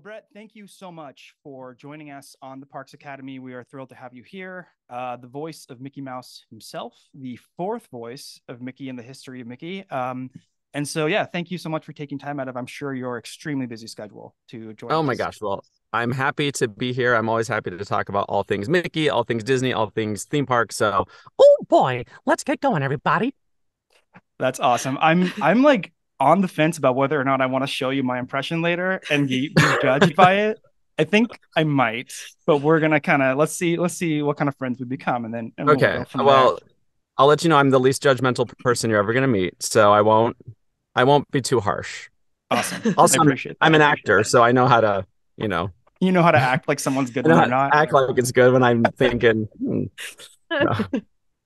Bret, thank you so much for joining us on the Parks Academy. We are thrilled to have you here. The voice of Mickey Mouse himself, the fourth voice of Mickey in the history of Mickey. And so, yeah, thank you so much for taking time out of, I'm sure, your extremely busy schedule to join Oh my us. gosh. Well, I'm happy to be here. I'm always happy to talk about all things Mickey, all things Disney, all things theme parks. So, Oh boy, let's get going, everybody. That's awesome. I'm like on the fence about whether or not I want to show you my impression later and be judged by it. I think I might, but we're gonna kind of let's see what kind of friends we become, and we'll okay. go from there. Well, I'll let you know I'm the least judgmental person you're ever going to meet. So I won't be too harsh. Awesome. I Also, appreciate I'm that. an actor, so I know how to, you know, You know how to act like someone's good I when know how they're to not. act like it's good when I'm thinking, no.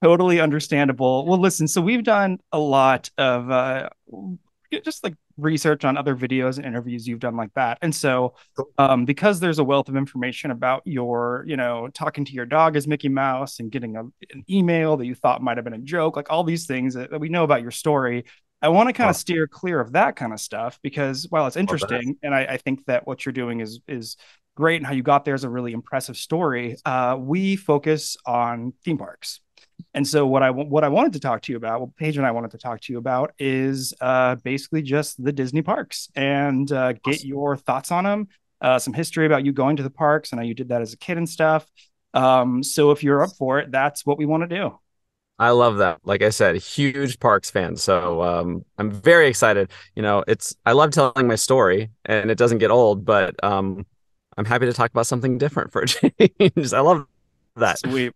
Totally understandable. Well, listen, so we've done a lot of just like research on other videos and interviews you've done like that. And so because there's a wealth of information about your, talking to your dog as Mickey Mouse and getting an email that you thought might have been a joke, like all these things that we know about your story. I want to kind of Oh, steer clear of that kind of stuff because while it's love that. interesting and I think that what you're doing is great and how you got there is a really impressive story, we focus on theme parks. And so what I wanted to talk to you about, what Paige and I wanted to talk to you about is basically just the Disney parks and get Awesome. your thoughts on them, some history about you going to the parks and how you did that as a kid and stuff. So if you're up for it, that's what we want to do. I love that. Like I said, huge Parks fan. So I'm very excited. I love telling my story and it doesn't get old, but I'm happy to talk about something different for a change. I love that. Sweet.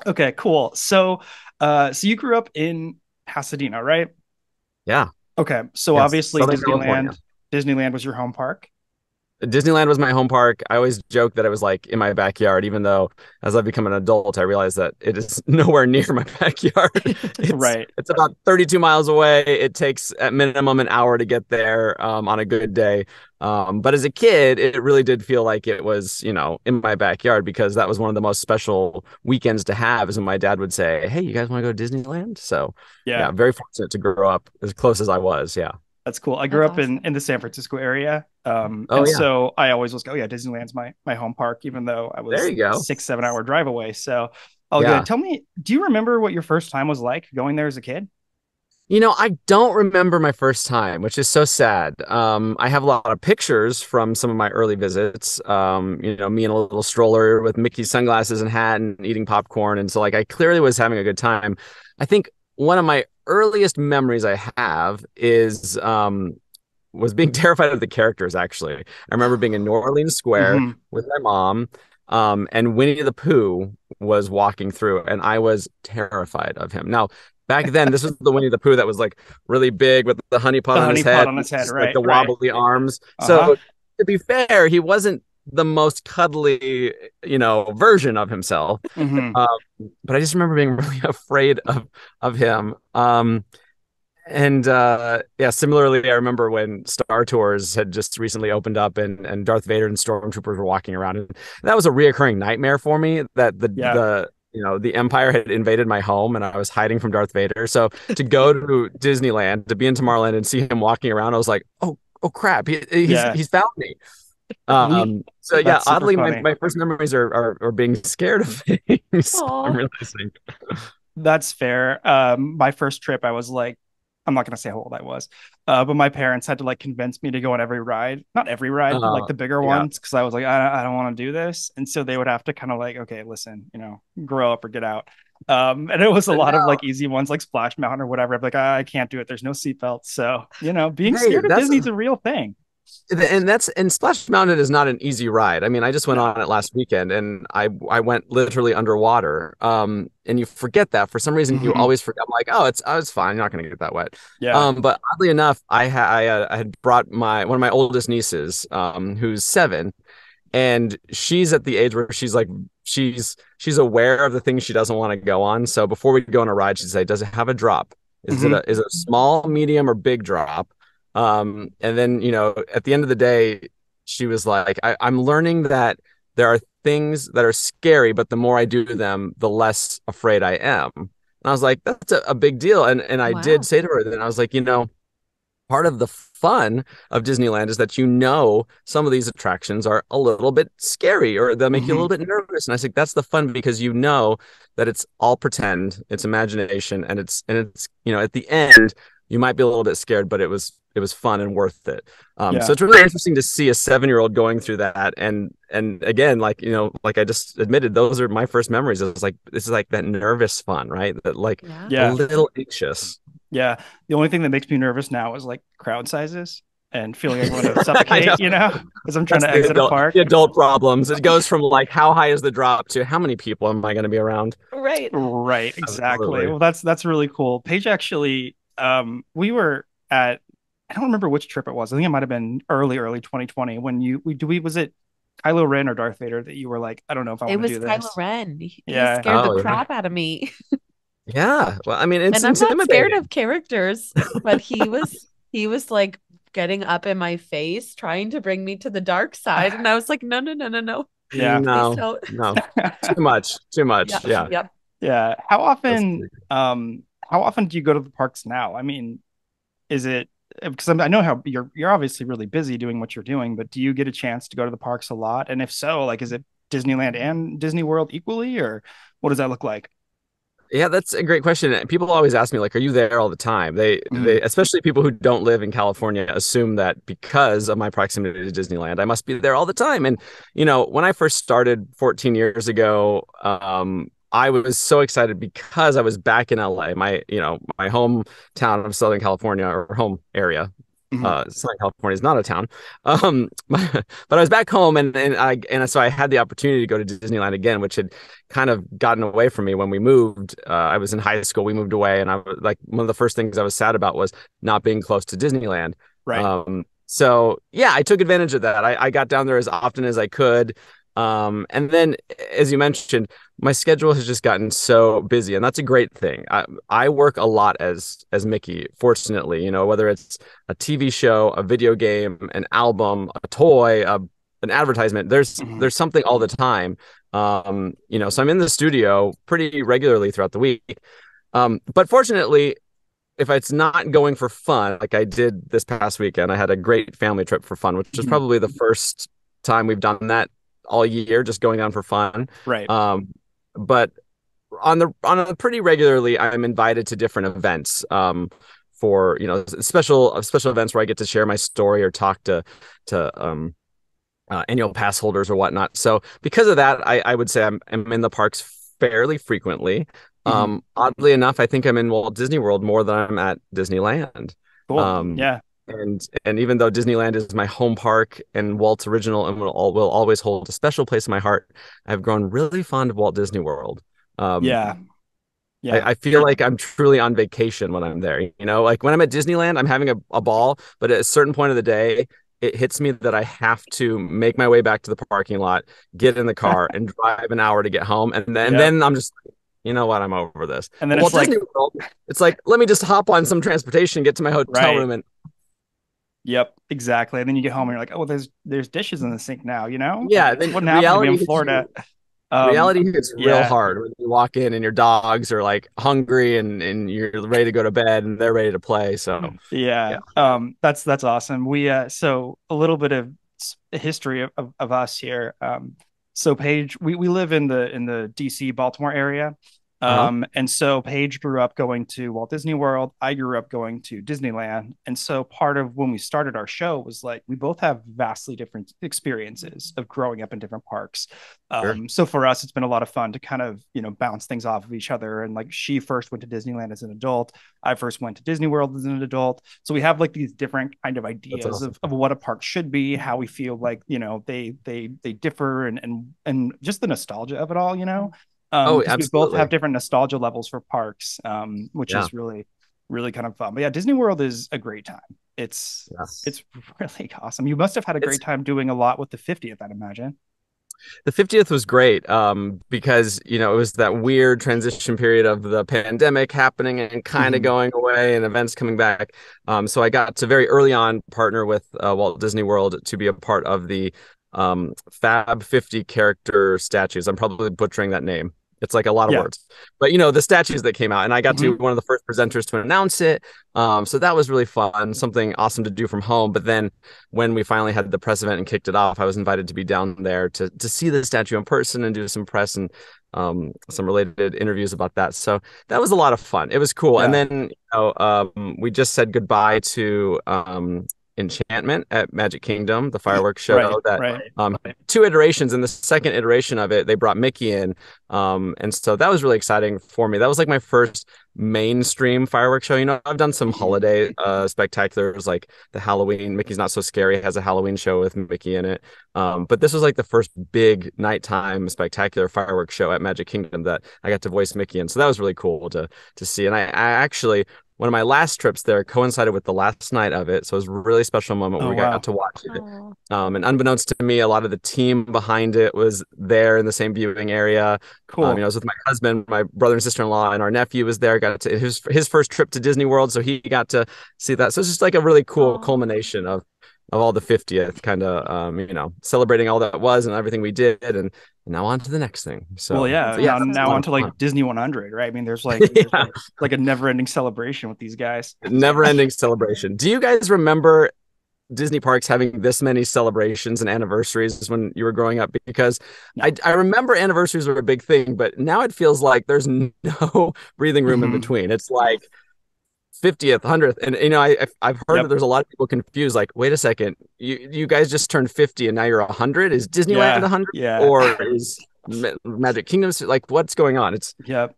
Okay, cool. So you grew up in Pasadena, right? Yeah. Okay, so Yes. obviously Southern California. Disneyland was your home park. Disneyland was my home park. I always joke that it was like in my backyard, even though as I've become an adult, I realize that it is nowhere near my backyard. It's Right. it's about 32 miles away. It takes at minimum an hour to get there on a good day. But as a kid, it really did feel like it was, in my backyard because that was one of the most special weekends to have is when my dad would say, "Hey, you guys want to go to Disneyland?" So Yeah. yeah, very fortunate to grow up as close as I was. Yeah. That's cool. I grew That's up in awesome. the San Francisco area. Oh And yeah. so I always was go, yeah, Disneyland's my home park, even though I There was you go. 6, 7 hour drive away. So all good. Yeah. Tell me, do you remember what your first time was like going there as a kid? I don't remember my first time, which is so sad. I have a lot of pictures from some of my early visits. Me in a little stroller with Mickey's sunglasses and hat and eating popcorn. And so like I clearly was having a good time. I think one of my earliest memories I have is was being terrified of the characters actually. I remember being in New Orleans Square Hmm. with my mom, and Winnie the Pooh was walking through, and I was terrified of him. Now, back then, this was the Winnie the Pooh that was like really big with the honey pot The on his honey pot head, on his head. like Right. the Right. wobbly arms. Uh-huh. So to be fair, he wasn't the most cuddly, version of himself. Hmm. Um, but I just remember being really afraid of him. And yeah, similarly, I remember when Star Tours had just recently opened up and Darth Vader and stormtroopers were walking around. And that was a reoccurring nightmare for me that Yeah. the Empire had invaded my home and I was hiding from Darth Vader. So to go to Disneyland, to be in Tomorrowland and see him walking around, I was like, oh crap, Yeah. he's found me. We So yeah, that's super oddly, my, funny. my first memories are being scared of things. I'm Oh, realizing. That's fair. My first trip, I was like, I'm not gonna say how old I was, but my parents had to like convince me to go on every ride, not every ride, but like Uh, the bigger yeah. ones, because I was like, I don't want to do this, and so they would have to kind of like, okay, listen, grow up or get out. And it was a lot of No, like easy ones like Splash Mountain or whatever. I'm like, I can't do it. There's no seatbelt, so being hey, scared of Disney's a real thing. and Splash Mountain is not an easy ride. I mean, I just went No. on it last weekend and I went literally underwater. And you forget that for some reason you Hmm. always forget. I'm like, oh, it's fine. You're not gonna get that wet. Yeah. But oddly enough, I had brought my one of my oldest nieces, who's 7, and she's at the age where she's like she's aware of the things she doesn't want to go on. So before we go on a ride, she'd say, "Does it have a drop? Hmm. Is it a small, medium, or big drop?" And then at the end of the day, she was like, I'm learning that there are things that are scary, but the more I do them, the less afraid I am. And I was like, that's a big deal. And I did wow. say to her, then I was like, part of the fun of Disneyland is that some of these attractions are a little bit scary or they'll make you a Hmm. little bit nervous. And I think that's the fun because that it's all pretend, it's imagination, and it's at the end you might be a little bit scared, but it was fun and worth it. So Yeah. it's really interesting to see a 7-year-old going through that, and again, like like I just admitted, those are my first memories. It was like this is like that nervous fun, right? That like Yeah. a Yeah. little anxious. Yeah. The only thing that makes me nervous now is like crowd sizes and feeling like I'm going to I know. suffocate, as I'm trying That's to exit a the park. adult problems. It goes from like how high is the drop to how many people am I going to be around? Right. Right, exactly. Absolutely. Well, that's really cool. Paige actually, we were at, I don't remember which trip it was. I think it might have been early 2020 when was it Kylo Ren or Darth Vader that you were like, I don't know if I It want to was do Kylo this. Ren. He Yeah. scared the Oh yeah. crap out of me. Yeah. Well, I mean, it's And I'm not scared intimidating. of characters, but he was like getting up in my face, trying to bring me to the dark side. And I was like, no, no, no, no, no. Yeah. Please No, don't. no. Too much. Too much. Yep. Yeah. Yep. Yeah. That's How often do you go to the parks now? I mean, is it because I know how you're obviously really busy doing what you're doing, but do you get a chance to go to the parks a lot? And if so, like, is it Disneyland and Disney World equally, or what does that look like? Yeah, that's a great question. And people always ask me, like, are you there all the time? Mhm. Especially people who don't live in California, assume that because of my proximity to Disneyland, I must be there all the time. And, when I first started 14 years ago, I was so excited because I was back in LA, my hometown of Southern California or home area. Mhm. Southern California is not a town. But I was back home, and so I had the opportunity to go to Disneyland again, which had kind of gotten away from me when we moved. I was in high school, we moved away, and I was like, one of the first things I was sad about was not being close to Disneyland. Right. So yeah, I took advantage of that. I got down there as often as I could. And then, as you mentioned, my schedule has just gotten so busy, and that's a great thing. I work a lot as Mickey, fortunately, whether it's a TV show, a video game, an album, a toy, an advertisement. There's Mhm. there's something all the time. So I'm in the studio pretty regularly throughout the week. But fortunately, if it's not going for fun, like I did this past weekend, I had a great family trip for fun, which is Mhm. probably the first time we've done that all year, just going down for fun. Right. But on a pretty regularly, I'm invited to different events. For special events where I get to share my story or talk to annual pass holders or whatnot. So because of that, I would say I'm in the parks fairly frequently. Mhm. Oddly enough, I think I'm in Walt Disney World more than I'm at Disneyland. Cool. Um, Yeah. and even though Disneyland is my home park and Walt's original and will always hold a special place in my heart, I've grown really fond of Walt Disney World. Um, Yeah. Yeah. I feel like I'm truly on vacation when I'm there. Like when I'm at Disneyland, I'm having a ball, but at a certain point of the day, it hits me that I have to make my way back to the parking lot, get in the car, and drive an hour to get home. And then, and Yep. then I'm just, you know what, I'm over this. And then But it's Walt like, Disney World, it's like, let me just hop on some transportation, get to my hotel right. room, and Yep, exactly. And then you get home and you're like, oh, there's dishes in the sink now, Like yeah, this then wouldn't happen to me in reality hits Florida. you. Um, Reality hits real yeah, hard when you walk in and your dogs are like hungry and you're ready to go to bed and they're ready to play. So yeah. yeah. That's awesome. We so a little bit of history of us here. So Paige, we live in the DC Baltimore area. Uh-huh. And so Paige grew up going to Walt Disney World. I grew up going to Disneyland. And so part of when we started our show was like we both have vastly different experiences of growing up in different parks. Sure. So for us, it's been a lot of fun to kind of, bounce things off of each other. And like she first went to Disneyland as an adult. I first went to Disney World as an adult. So we have like these different kind of That's ideas awesome. of what a park should be, how we feel like, they differ and just the nostalgia of it all, Oh, because we both have absolutely. different nostalgia levels for parks, which Yeah. is really, really kind of fun. But yeah, Disney World is a great time. It's Yes. it's really awesome. You must have had a It's great time doing a lot with the 50th, I'd imagine. the 50th was great because it was that weird transition period of the pandemic happening and kind of Hmm. going away and events coming back. So I got to very early on partner with Walt Disney World to be a part of the Fab 50 character statues. I'm probably butchering that name. It's like a lot of Yeah. words, but the statues that came out, and I got to Hmm. be one of the first presenters to announce it. So that was really fun, something awesome to do from home. But then when we finally had the press event and kicked it off, I was invited to be down there to see the statue in person and do some press and some related interviews about that. So that was a lot of fun. It was cool. And Yeah. then we just said goodbye to Enchantment at Magic Kingdom, the fireworks Right. show that Right. two iterations. In the second iteration of it, they brought Mickey in. And so that was really exciting for me. That was like my first mainstream fireworks show. I've done some holiday spectaculars like the Halloween. Mickey's Not So Scary has a Halloween show with Mickey in it. But this was like the first big nighttime spectacular fireworks show at Magic Kingdom that I got to voice Mickey in. So that was really cool to see. And I actually one of my last trips there coincided with the last night of it. So it was a really special moment where Oh, we got wow. to watch it. Oh, And unbeknownst to me, a lot of the team behind it was there in the same viewing area. Cool. I was with my husband, my brother and sister-in-law, and our nephew was there. Got to his first trip to Disney World, so he got to see that. So it's just like a really cool oh. culmination of all the 50th, kind of celebrating all that was and everything we did, and now on to the next thing. Well, So yeah. yeah, Now, that's a now lot on of to fun. like Disney 100, right? I mean, there's Yeah, like a never-ending celebration with these guys. never-ending celebration. Do you guys remember Disney parks having this many celebrations and anniversaries when you were growing up? Because No. I remember anniversaries were a big thing, but now it feels like there's no breathing room in Hmm. between. It's like 50th, 100th. And I've heard that Yep. there's a lot of people confused, like, wait a second, you guys just turned 50 and now you're 100. Is Disneyland Yeah. 100 Yeah. or is Magic Kingdoms, like, what's going on? It's Yep.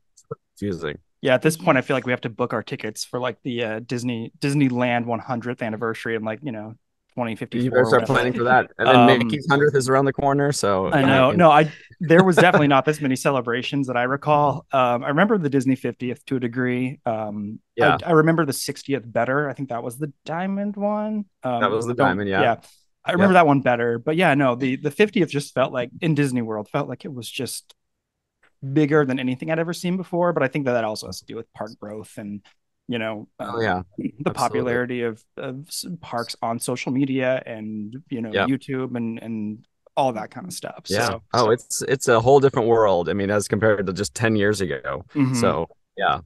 confusing. Yeah, at this point, I feel like we have to book our tickets for like the Disneyland 100th anniversary in like You better 2054 or start whatever. planning for that. And then Um, Mickey's 100th is around the corner. So I know. No, there was definitely not this many celebrations that I recall. I remember the Disney 50th to a degree. yeah, I remember the 60th better. I think that was the diamond one. that was the Don't diamond. Yeah. Yeah, I remember Yep. that one better. But yeah, no, the 50th just felt like in Disney World felt like it was just bigger than anything I'd ever seen before. But I think that also has to do with park growth and Oh, yeah. the Absolutely. popularity of parks on social media and Yeah. YouTube and all that kind of stuff. Yeah. So, Oh, it's a whole different world. I mean, as compared to just 10 years ago. mhm. So yeah,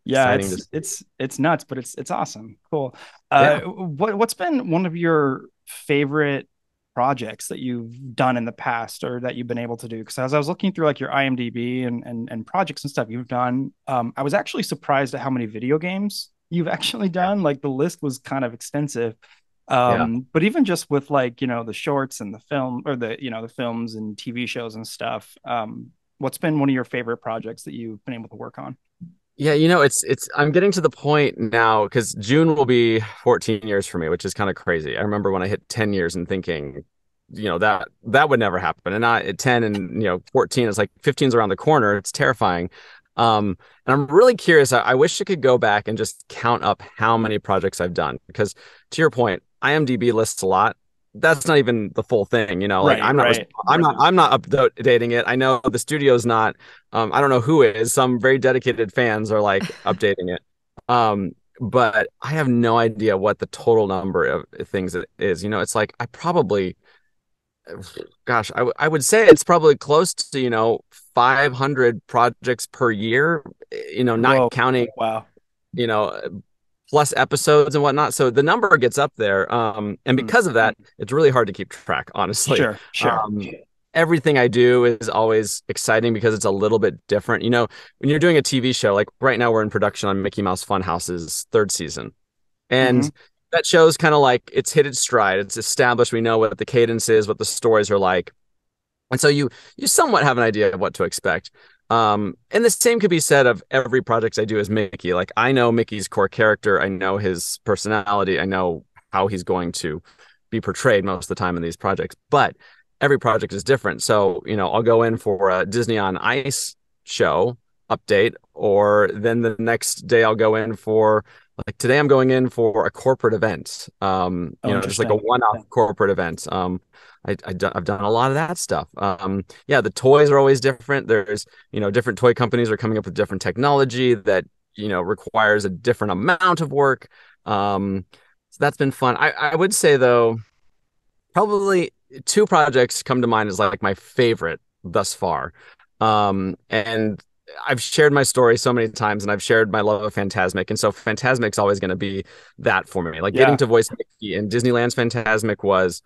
Yeah, exciting to it's see. it's nuts, but it's awesome. Cool. Yeah. What's been one of your favorite projects that you've done in the past or that you've been able to do? Because as I was looking through like your IMDb and projects and stuff you've done, I was actually surprised at how many video games you've actually Yeah. done. Like the list was kind of extensive. Yeah. But even just with like, the shorts and the film or the films and TV shows and stuff, what's been one of your favorite projects that you've been able to work on? Yeah, it's I'm getting to the point now because June will be 14 years for me, which is kind of crazy. I remember when I hit 10 years and thinking, that would never happen. And not at 10 and 14, it's like 15's around the corner. It's terrifying. And I'm really curious. I wish I could go back and just count up how many projects I've done because to your point, IMDb lists a lot. That's not even the full thing, like Right, right. I'm not updating it. I know the studio's not. I don't know who is. Some very dedicated fans are like updating it. But I have no idea what the total number of things it is. It's like I probably, gosh, I would say it's probably close to 500 projects per year. Not Whoa. counting Wow. you know plus episodes and whatnot. So the number gets up there. And Mm. because of that, it's really hard to keep track, honestly. Sure, sure. Um, everything I do is always exciting because it's a little bit different. When you're doing a TV show, like right now we're in production on Mickey Mouse Funhouse's third season. Hmm. And that show's kind of like it's hit its stride. It's established. We know what the cadence is, what the stories are like. And so you somewhat have an idea of what to expect. And the same could be said of every project I do as Mickey. Like I know Mickey's core character, I know his personality, I know how he's going to be portrayed most of the time in these projects. But every project is different. So, I'll go in for a Disney on Ice show update, or then the next day I'll go in for like today I'm going in for a corporate event. Oh, Just like a interesting. one-off corporate event. I've done a lot of that stuff. Yeah, the toys are always different. There's, different toy companies are coming up with different technology that, requires a different amount of work. So that's been fun. I would say though, probably two projects come to mind as like my favorite thus far. And I've shared my story so many times, and I've shared my love of Fantasmic, and so Fantasmic's always going to be that for me. Like getting Yeah. to voice Mickey in Disneyland's Fantasmic was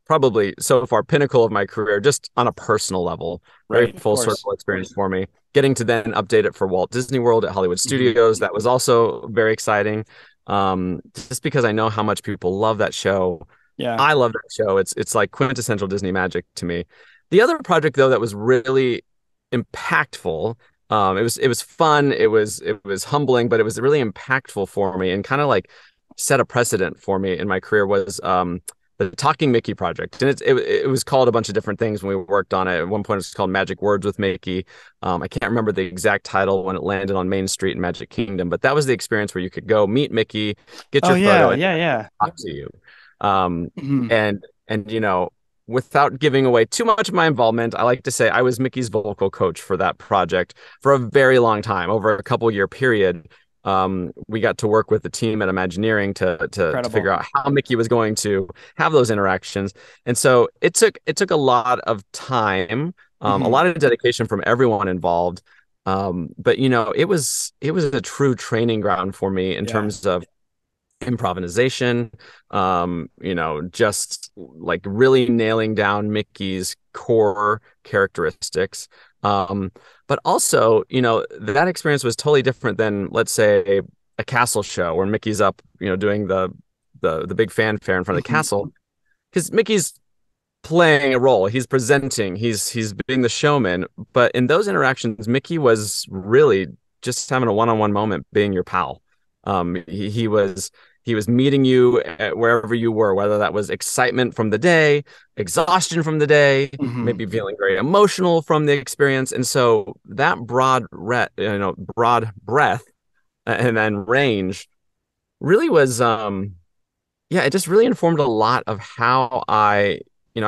probably so far pinnacle of my career, just on a personal level. Very Right. Of full course. circle experience for me. Getting to then update it for Walt Disney World at Hollywood Hmm. Studios, that was also very exciting. Just because I know how much people love that show. Yeah. I love that show. It's like quintessential Disney magic to me. The other project though that was really impactful. It was fun. It was humbling, but it was really impactful for me and kind of like set a precedent for me in my career was the Talking Mickey project, and it was called a bunch of different things when we worked on it. At one point, it was called Magic Words with Mickey. I can't remember the exact title when it landed on Main Street in Magic Kingdom, but that was the experience where you could go meet Mickey, get Oh your photo, yeah. and Yeah. Yeah. talk to you. Um, Mhm. and without giving away too much of my involvement, I like to say I was Mickey's vocal coach for that project for a very long time, over a couple year period. We got to work with the team at Imagineering to figure Incredible. out how Mickey was going to have those interactions, and so it took a lot of time, a Hmm. lot of dedication from everyone involved. But it was a true training ground for me in Yeah. terms of improvisation, just like really nailing down Mickey's core characteristics. But also, that experience was totally different than, let's say, a castle show where Mickey's up, doing the big fanfare in front of the Hmm. castle. Because Mickey's playing a role, he's presenting, he's being the showman. But in those interactions, Mickey was really just having a one-on-one moment, being your pal. He was meeting you at wherever you were, whether that was excitement from the day, exhaustion from the day, Hmm. maybe feeling very emotional from the experience. And so that broad breadth and then range really was, yeah, it just really informed a lot of how I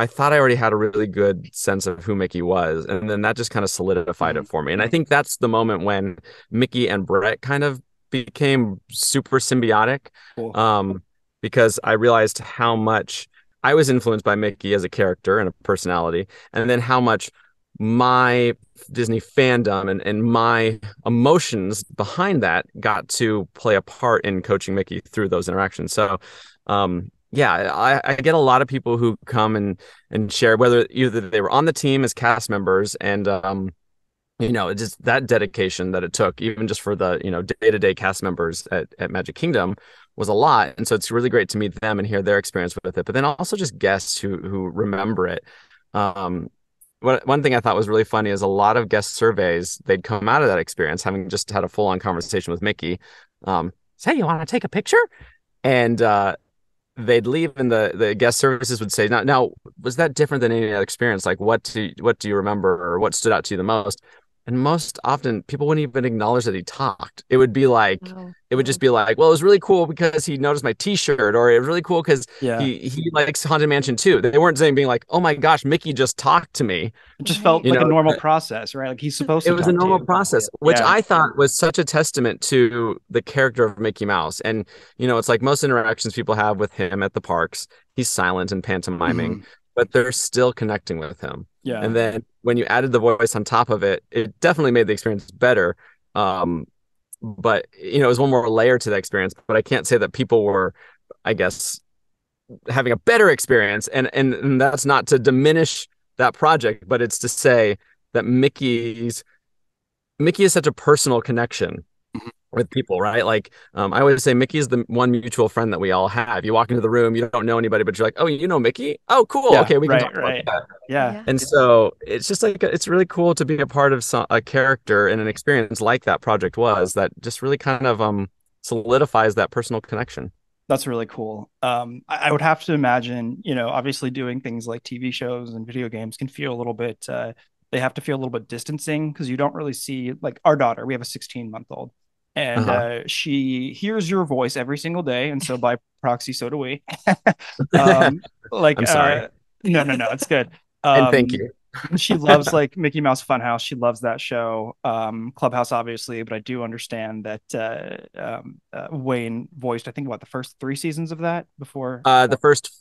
thought I already had a really good sense of who Mickey was. And then that just kind of solidified Hmm. it for me. And I think that's the moment when Mickey and Brett kind of became super symbiotic, Cool. um, because I realized how much I was influenced by Mickey as a character and a personality, and then how much my Disney fandom and my emotions behind that got to play a part in coaching Mickey through those interactions. So, yeah, I get a lot of people who come and share, whether either they were on the team as cast members, and just that dedication that it took, even just for the day-to-day cast members at Magic Kingdom, was a lot. And so it's really great to meet them and hear their experience with it, but then also just guests who remember it. um one thing I thought was really funny is a lot of guest surveys, they'd come out of that experience having just had a full-on conversation with Mickey, Say, you want to take a picture? and they'd leave, and the guest services would say, now, was that different than any other experience? Like, what do you remember, or what stood out to you the most? And most often people wouldn't even acknowledge that he talked. Oh, It would just be like, well, it was really cool because he noticed my t-shirt, or it was really cool because Yeah. he likes Haunted Mansion too. They weren't saying, being like, oh my gosh, Mickey just talked to me. It just felt right. you like a know normal process, right? Like he's supposed it to was a talk to normal you. process, which Yeah. I thought was such a testament to the character of Mickey Mouse. And, it's like most interactions people have with him at the parks, he's silent and pantomiming, Hmm. but they're still connecting with him. Yeah. And Mhm. then when you added the voice on top of it, it definitely made the experience better. Um, but, it was one more layer to the experience. But I can't say that people were, I guess, having a better experience. And that's not to diminish that project, but it's to say that Mickey is such a personal connection Mhm. with people, right? Like, I always say Mickey is the one mutual friend that we all have. You walk into the room, you don't know anybody, but you're like, oh, you know Mickey? Oh, cool. Yeah. Okay, we can Right. talk about Right. that. Yeah. Yeah. And so it's just like, it's really cool to be a part of a character and an experience like that project was, that just really kind of solidifies that personal connection. That's really cool. I would have to imagine, obviously doing things like TV shows and video games can feel a little bit, they have to feel a little bit distancing because you don't really see, like our daughter, we have a 16-month-old, and Uh-huh. she hears your voice every single day. And so by proxy, so do we. um, like, I'm sorry. no, no, no, it's good. And thank Um, you. she loves like Mickey Mouse Funhouse. She loves that show. Clubhouse, obviously, but I do understand that Wayne voiced, I think, about the first three seasons of that before. The first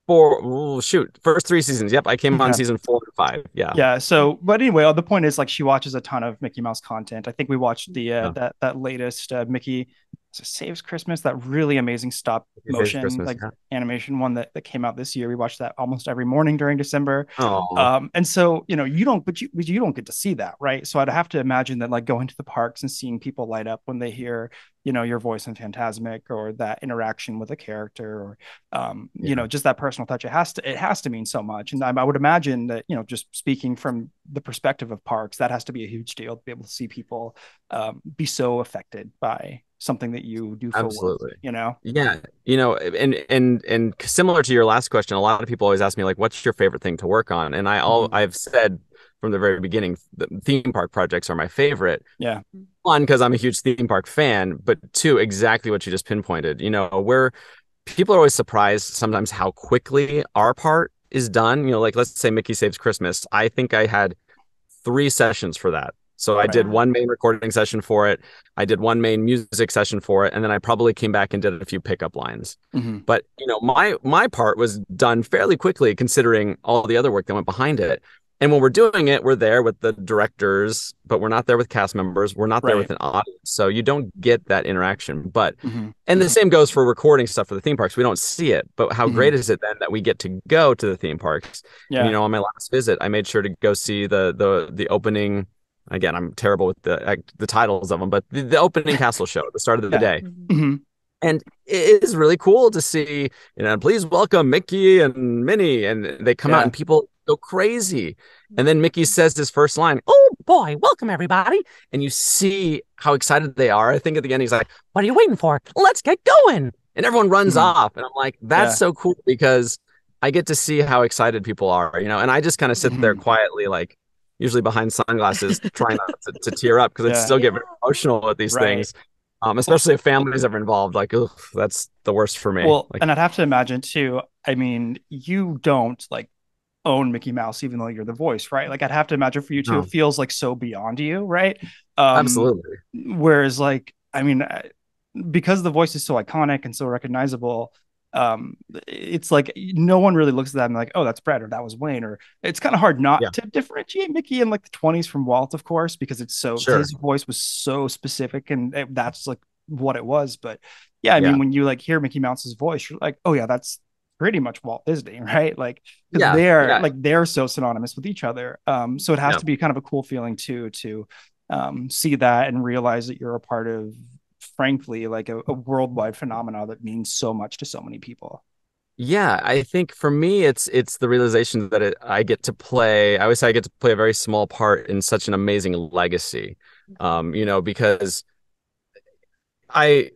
first 3 seasons. Yep, I came on Okay. season 4 and 5. Yeah. Yeah. So, but anyway, the point is like she watches a ton of Mickey Mouse content. I think we watched the Yeah. that latest Mickey Saves Christmas, that really amazing stop It saves motion Christmas. like Yeah. animation one that came out this year. We watched that almost every morning during December. Oh, And so, you don't, but you don't get to see that, right? So I'd have to imagine that like going to the parks and seeing people light up when they hear, your voice in Phantasmic, or that interaction with a character, or yeah. just that personal touch. It has to mean so much. And I would imagine that, just speaking from the perspective of parks, that has to be a huge deal to be able to see people be so affected by something that you do for work, Absolutely. you know? Yeah, and similar to your last question, a lot of people always ask me like, "What's your favorite thing to work on?" And Mhm. I've said from the very beginning, the theme park projects are my favorite. Yeah. One, because I'm a huge theme park fan, but two, exactly what you just pinpointed. Where people are always surprised sometimes how quickly our part is done. Like let's say Mickey Saves Christmas. I think I had 3 sessions for that. So I Right. did one main recording session for it. I did one main music session for it, and then I probably came back and did a few pickup lines. Hmm. But my part was done fairly quickly considering all the other work that went behind it. And when we're doing it, we're there with the directors, but we're not there with cast members. We're not there Right. with an audience. So you don't get that interaction. But Hmm. and the same goes for recording stuff for the theme parks. We don't see it, but how Hmm. great is it then that we get to go to the theme parks? And Yeah. on my last visit, I made sure to go see the opening. Again, I'm terrible with the titles of them, but the opening castle show at the start of the Yeah. day. Mhm. Hmm. And it is really cool to see, please welcome Mickey and Minnie. And they come out Yeah. and people go crazy. And then Mickey says his first line, Oh boy, welcome everybody. and you see how excited they are. I think at the end, he's like, What are you waiting for? Let's get going. and everyone runs Hmm. off. And I'm like, that's Yeah. so cool because I get to see how excited people are, and I just kind of sit there Hmm. quietly, like usually behind sunglasses, trying not to tear up because I Yeah. still get Yeah. very emotional at these Right. things. Especially if families are involved. Like, ugh, that's the worst for me. Well, Like, and I'd have to imagine too, I mean, you don't like own Mickey Mouse, even though you're the voice, right? Like I'd have to imagine for you too, it no, feels like so beyond you, right? Um, absolutely. Whereas like, I mean, because the voice is so iconic and so recognizable, it's like no one really looks at that and like, oh, that's Brett or that was Wayne, or it's kind of hard Yeah, not to differentiate Mickey in like the 20s from Walt, of course, because his sure. voice was so specific and that's like what it was. But yeah, I mean, Yeah, when you like hear Mickey Mouse's voice, you're like, oh yeah, that's pretty much Walt Disney, right? Like because yeah, yeah, they're so synonymous with each other. So it has yeah. to be kind of a cool feeling too to see that and realize that you're a part of, frankly, like a worldwide phenomenon that means so much to so many people. Yeah, I think for me, it's the realization that I get to play. I always say I get to play a very small part in such an amazing legacy. Because I,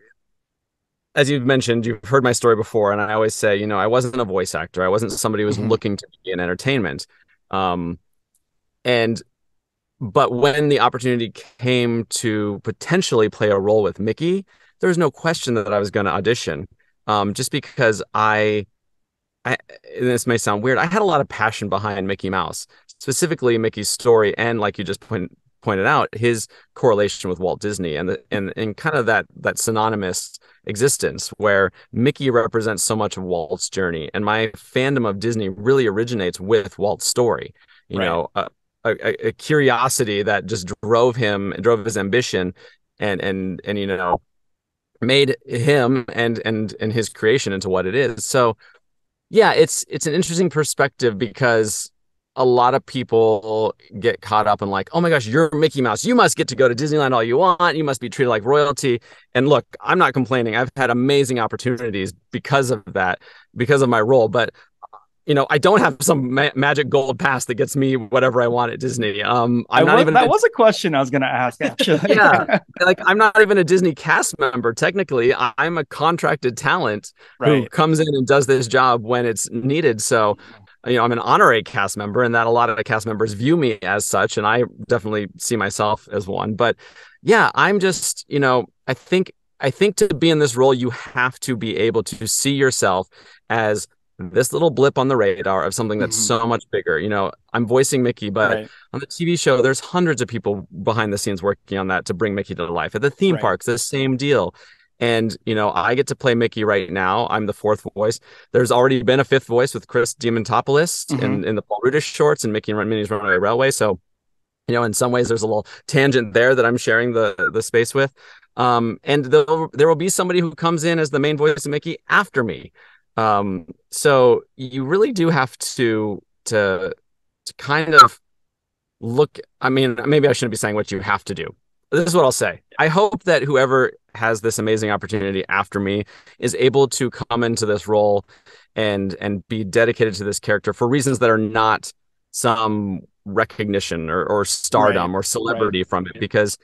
as you've mentioned, you've heard my story before, and I always say, I wasn't a voice actor. I wasn't somebody who was Mm-hmm. looking to be in entertainment. Um, and but when the opportunity came to potentially play a role with Mickey, there was no question that I was going to audition. Just because and this may sound weird, I had a lot of passion behind Mickey Mouse, specifically Mickey's story, and like you just pointed out, his correlation with Walt Disney and kind of that synonymous existence where Mickey represents so much of Walt's journey, and my fandom of Disney really originates with Walt's story. You Right. know, a curiosity that just drove his ambition, and made him and his creation into what it is. So yeah, it's an interesting perspective because a lot of people get caught up in like, oh my gosh, you're Mickey Mouse. You must get to go to Disneyland all you want. You must be treated like royalty. And look, I'm not complaining. I've had amazing opportunities because of that, because of my role. But I don't have some magic gold pass that gets me whatever I want at Disney. I'm not even That was a question I was going to ask actually. yeah, like I'm not even a Disney cast member. Technically, I'm a contracted talent who Right. comes in and does this job when it's needed. So, I'm an honorary cast member, and that a lot of the cast members view me as such, and I definitely see myself as one. But yeah, I'm just, I think to be in this role, you have to be able to see yourself as this little blip on the radar of something that's Hmm. so much bigger. I'm voicing Mickey, but Right. on the TV show, there's hundreds of people behind the scenes working on that to bring Mickey to life. At the theme Right. parks, the same deal. And, I get to play Mickey right now. I'm the fourth voice. There's already been a fifth voice with Chris Diamantopoulos Mm-hmm. in the Paul Rudish shorts and Mickey and Minnie's Runaway Railway. So, in some ways there's a little tangent there that I'm sharing the space with. And there will be somebody who comes in as the main voice of Mickey after me. So you really do have to kind of look. I mean, maybe I shouldn't be saying what you have to do. This is what I'll say. I hope that whoever has this amazing opportunity after me is able to come into this role and be dedicated to this character for reasons that are not some recognition or stardom or celebrity from it. Because,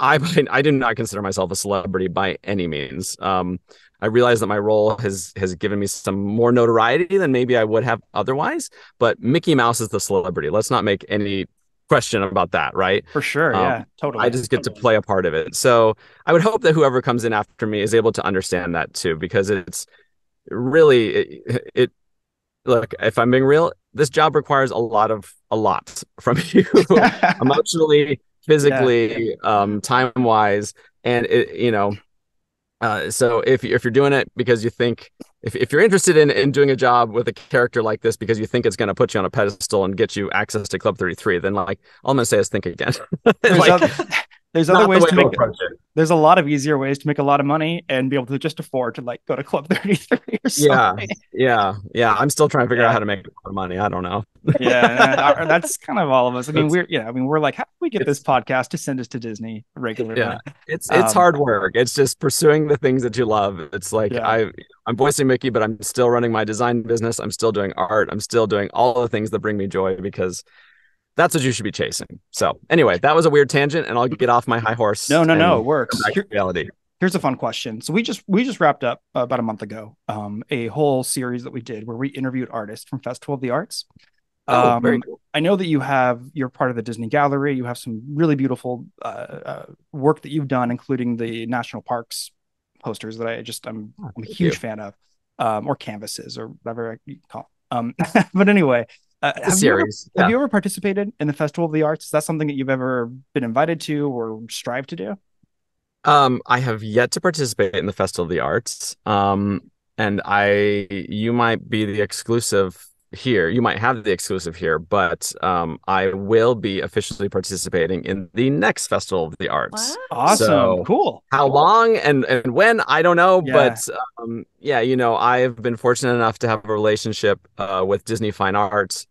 I do not consider myself a celebrity by any means. I realize that my role has given me some more notoriety than maybe I would have otherwise, but Mickey Mouse is the celebrity. Let's not make any question about that, right? For sure. Yeah, totally. I just get to play a part of it. So I would hope that whoever comes in after me is able to understand that too, because it's really it look, if I'm being real, this job requires a lot from you emotionally, physically, time wise. And so if you're doing it because you think if you're interested in doing a job with a character like this because you think it's going to put you on a pedestal and get you access to Club 33, then all I'm going to say is think again. There's other ways to make it. There's a lot of easier ways to make a lot of money and be able to just afford to go to Club 33 or something. Yeah. I'm still trying to figure out how to make a lot of money. I don't know. Yeah, that's kind of all of us. I mean, we're like, how do we get this podcast to send us to Disney regularly? Yeah, it's hard work. It's just pursuing the things that you love. It's like I'm voicing Mickey, but I'm still running my design business. I'm still doing art. I'm still doing all the things that bring me joy because that's what you should be chasing. So anyway, that was a weird tangent, and I'll get off my high horse. No, it works. Reality. Here's a fun question. So we just wrapped up about a month ago a whole series that we did where we interviewed artists from Festival of the Arts. Very cool. I know that you're part of the Disney Gallery. You have some really beautiful work that you've done, including the national parks posters that I'm a huge fan of, or canvases or whatever you call them. But anyway, have you ever participated in the Festival of the Arts? Is that something that you've ever been invited to or strive to do? I have yet to participate in the Festival of the Arts. And you might be the exclusive here. You might have the exclusive here, but I will be officially participating in the next Festival of the Arts. Wow. Awesome. So cool. How long and when, I don't know, but I've been fortunate enough to have a relationship with Disney Fine Arts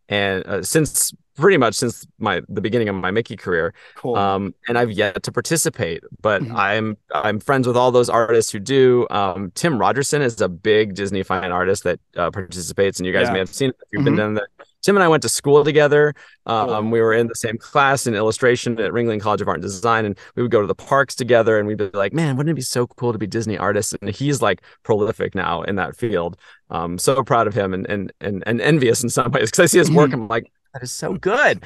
and since the beginning of my Mickey career. Cool. And I've yet to participate, but I'm friends with all those artists who do. Tim Rogerson is a big Disney Fine artist that participates, and you guys may have seen it if you've been down there. Tim and I went to school together. We were in the same class in illustration at Ringling College of Art and Design, and we would go to the parks together, and we'd be like, man, wouldn't it be so cool to be Disney artists? And he's like prolific now in that field. So proud of him and envious in some ways because I see his work. I'm like, that is so good.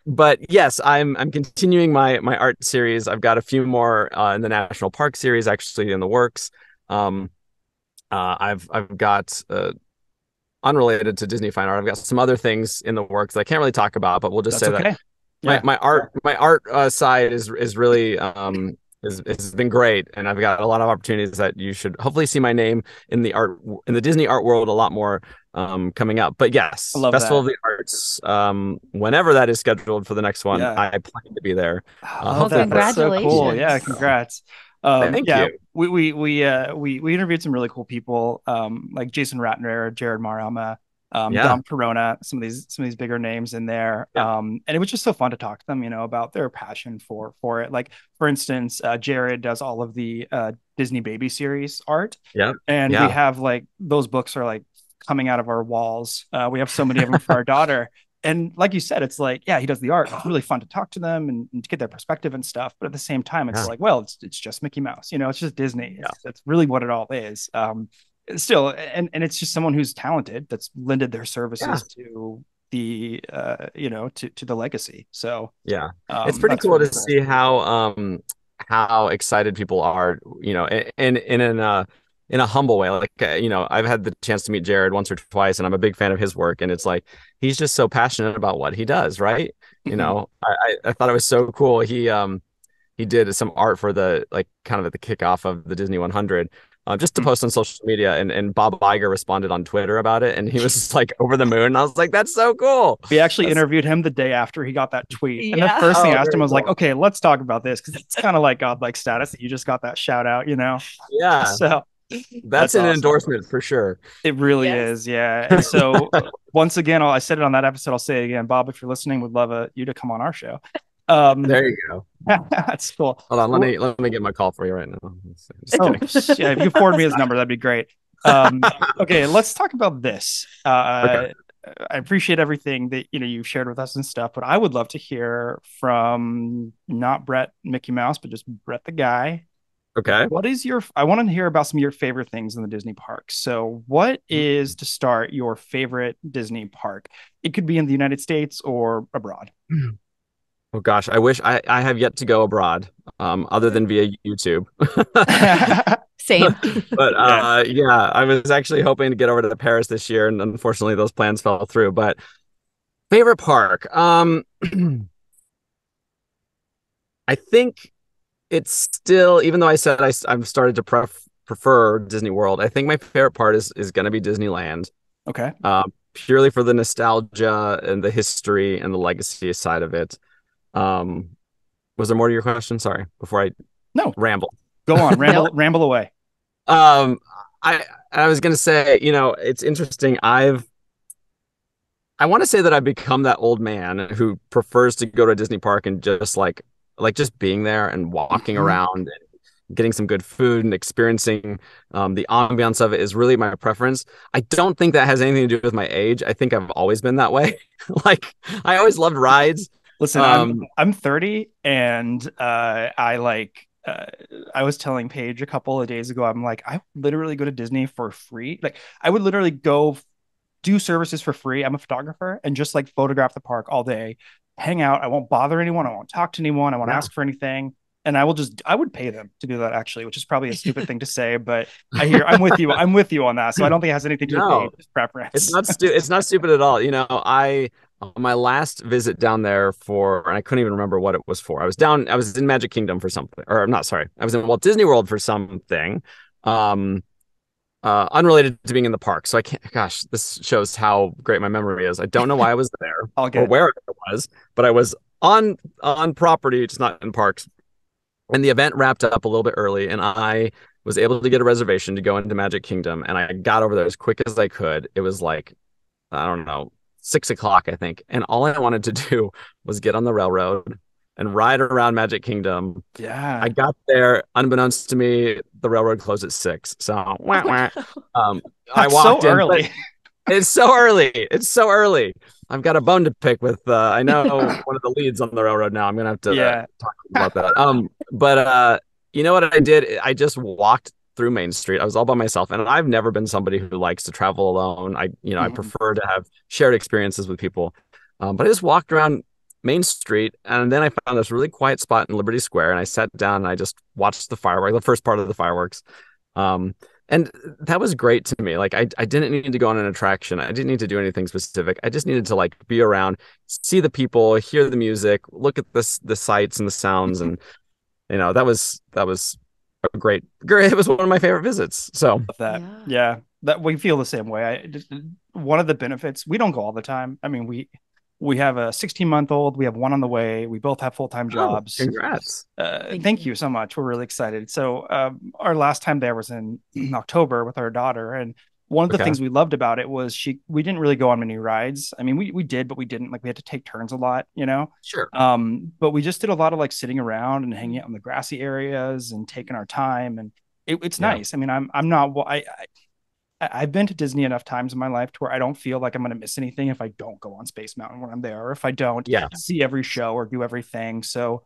But yes, I'm continuing my art series. I've got a few more in the National Park series actually in the works. I've got unrelated to Disney Fine Art. I've got some other things in the works that I can't really talk about, but we'll just say that my art side is really has been great, and I've got a lot of opportunities that you should hopefully see my name in the Disney art world a lot more coming up. But yes, Festival of the Arts, whenever that is scheduled for the next one, I plan to be there. Congratulations! That's so cool. Yeah, congrats. Thank you. We interviewed some really cool people, like Jason Ratner, Jared Marama, Dom Corona, some of these bigger names in there. And it was just so fun to talk to them, about their passion for it. Like, for instance, Jared does all of the Disney baby series art. And we have those books are coming out of our walls. We have so many of them for our daughter. And like you said, it's he does the art. It's really fun to talk to them and to get their perspective and stuff. But at the same time, it's it's just Mickey Mouse. It's just Disney. That's really what it all is. Still, and it's just someone who's talented that's lended their services to the to the legacy. So it's pretty cool to see how excited people are, in a humble way. I've had the chance to meet Jared once or twice, and I'm a big fan of his work, and it's he's just so passionate about what he does, right? I thought it was so cool. He he did some art for the like kind of at the kickoff of the Disney 100. Just to post on social media, and Bob Iger responded on Twitter about it, and he was just like over the moon. And I was like, "That's so cool." We actually interviewed him the day after he got that tweet, and the Yeah. first thing I Oh, asked him very was like, cool. "Okay, let's talk about this because it's kind of like godlike status that you just got that shout out, you know?" Yeah, So that's that's an awesome. endorsement for sure. It really Yes. is, yeah. And so once again, I said it on that episode. I'll say it again, Bob. If you're listening, would love you to come on our show. There you go. That's cool. Hold on, Well, let me get my call for you right now. Just oh, kidding. yeah, if you forward me his number, that'd be great. Okay, let's talk about this. Okay. I appreciate everything that you've shared with us and stuff, but I would love to hear from not Bret Mickey Mouse, but just Bret the guy. Okay. What is I want to hear about some of your favorite things in the Disney parks. So, what is to start your favorite Disney park? It could be in the United States or abroad. Oh gosh, I wish I have yet to go abroad, other than via YouTube. Same. But Yeah. yeah, I was actually hoping to get over to Paris this year, and unfortunately those plans fell through. But favorite park, I think it's still, even though I said I've started to prefer Disney World, I think my favorite part is going to be Disneyland, Okay. purely for the nostalgia and the history and the legacy side of it. Was there more to your question? Sorry, before I No, ramble. go on, ramble, Nope. ramble away. Um, I was gonna say, it's interesting. I want to say that I've become that old man who prefers to go to a Disney park and just like just being there and walking Mhm. around and getting some good food and experiencing the ambiance of it is really my preference. I don't think that has anything to do with my age. I think I've always been that way. Like I always loved rides. Listen, Um, I'm 30, and I was telling Paige a couple of days ago, I'm like, I would literally go to Disney for free. Like, I would literally go do services for free. I'm a photographer and just like photograph the park all day, hang out. I won't bother anyone. I won't talk to anyone. I won't yeah, ask for anything. And I would pay them to do that actually, which is probably a stupid thing to say, but I'm with you. I'm with you on that. So I don't think it has anything to do with the no, age preference. it's not stupid at all. I on my last visit down there and I couldn't even remember what it was for. I was in Magic Kingdom for something, or I'm not sorry, I was in Walt Disney World for something. Um, Unrelated to being in the park. So I can't, gosh, this shows how great my memory is. I don't know why I was there All or good. where it was, but I was on property, just not in parks. And the event wrapped up a little bit early, and I was able to get a reservation to go into Magic Kingdom, and I got over there as quick as I could. It was like, I don't know, 6 o'clock, I think. And all I wanted to do was get on the railroad and ride around Magic Kingdom. I Yeah. got there, unbeknownst to me, the railroad closed at 6. So wah, Oh, wah. no. Um, I That's so walked in, but early. it's so early. It's so early. I've got a bone to pick with. I know one of the leads on the railroad now. I'm gonna have to Yeah. talk about that. But you know what I did? I just walked through Main Street. I was all by myself, and I've never been somebody who likes to travel alone. I Mhm. prefer to have shared experiences with people. But I just walked around Main Street, and then I found this really quiet spot in Liberty Square, and I sat down and I just watched the fireworks, the first part of the fireworks. Um, and that was great to me. Like I didn't need to go on an attraction. I didn't need to do anything specific. I just needed to like be around, see the people, hear the music, look at the sights and the sounds, and that was a great. It was one of my favorite visits. So Love that. Yeah. Yeah. That we feel the same way. One of the benefits, we don't go all the time. I mean, we have a 16-month-old, we have one on the way. We both have full-time oh, jobs. congrats. Thank you so much. We're really excited. So, our last time there was in October with our daughter, and one of the Okay. things we loved about it was we didn't really go on many rides. I mean, we did, but we didn't like we had to take turns a lot, you know. Sure. But we just did a lot of like sitting around and hanging out in the grassy areas and taking our time, and it's Yeah. nice. I mean, I'm not I've been to Disney enough times in my life to where I don't feel like I'm going to miss anything if I don't go on Space Mountain when I'm there, or if I don't Yeah. see every show or do everything. So,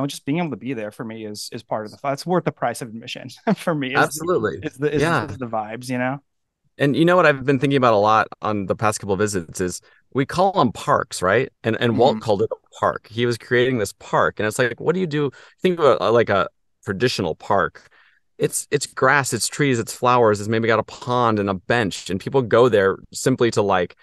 just being able to be there for me is part of the fun. It's worth the price of admission for me. Absolutely. Yeah. Is the vibes, you know? And you know what I've been thinking about a lot on the past couple of visits is we call them parks, right? And Walt Mhm. called it a park. He was creating this park, and it's like, what do you do? Think about like a traditional park. It's grass, it's trees, it's flowers. It's maybe got a pond and a bench, and people go there simply to like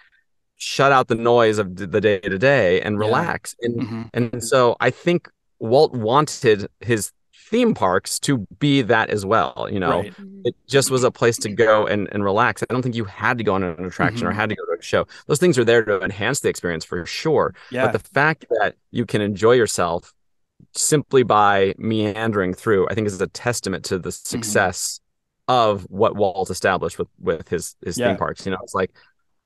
shut out the noise of the day to day and Yeah. relax. And Hmm. and so I think Walt wanted his theme parks to be that as well. Right. It just was a place to go and relax. I don't think you had to go on an attraction or had to go to a show. Those things are there to enhance the experience for sure. Yeah. But the fact that you can enjoy yourself simply by meandering through, I think is a testament to the success of what Walt established with his theme parks. It's like,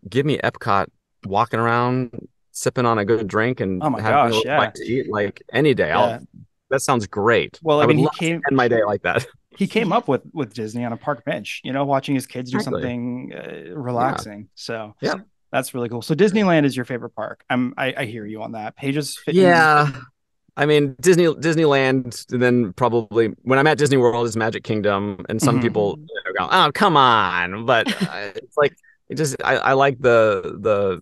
give me Epcot walking around, sipping on a good drink and Oh my having a gosh, little bite to eat like any day. That sounds great. Well, I mean, would love to end my day like that. He came up with Disney on a park bench, watching his kids do something relaxing. So that's really cool. So Disneyland is your favorite park. I hear you on that. Paige's I mean, Disneyland, and then probably when I'm at Disney World is Magic Kingdom, and some people go, "Oh, come on!" But it's like I like I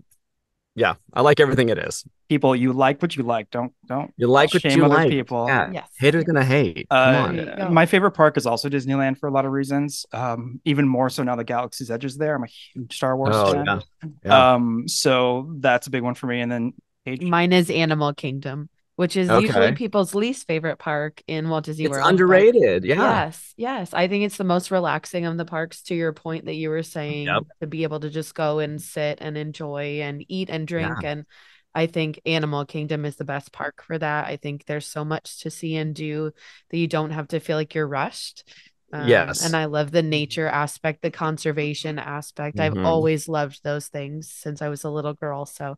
like everything it is. People, you like what you like. Don't you like what shame you other like. people. Yeah. Yes. Haters gonna hate. Come on. My favorite park is also Disneyland for a lot of reasons. Even more so now that Galaxy's Edge is there. I'm a huge Star Wars fan. Yeah. So that's a big one for me. And then mine is Animal Kingdom, which is usually people's least favorite park in Walt Disney World. It's underrated. Yes. I think it's the most relaxing of the parks, to your point that you were saying, to be able to just go and sit and enjoy and eat and drink. And I think Animal Kingdom is the best park for that. I think there's so much to see and do that you don't have to feel like you're rushed. And I love the nature aspect, the conservation aspect. I've always loved those things since I was a little girl. So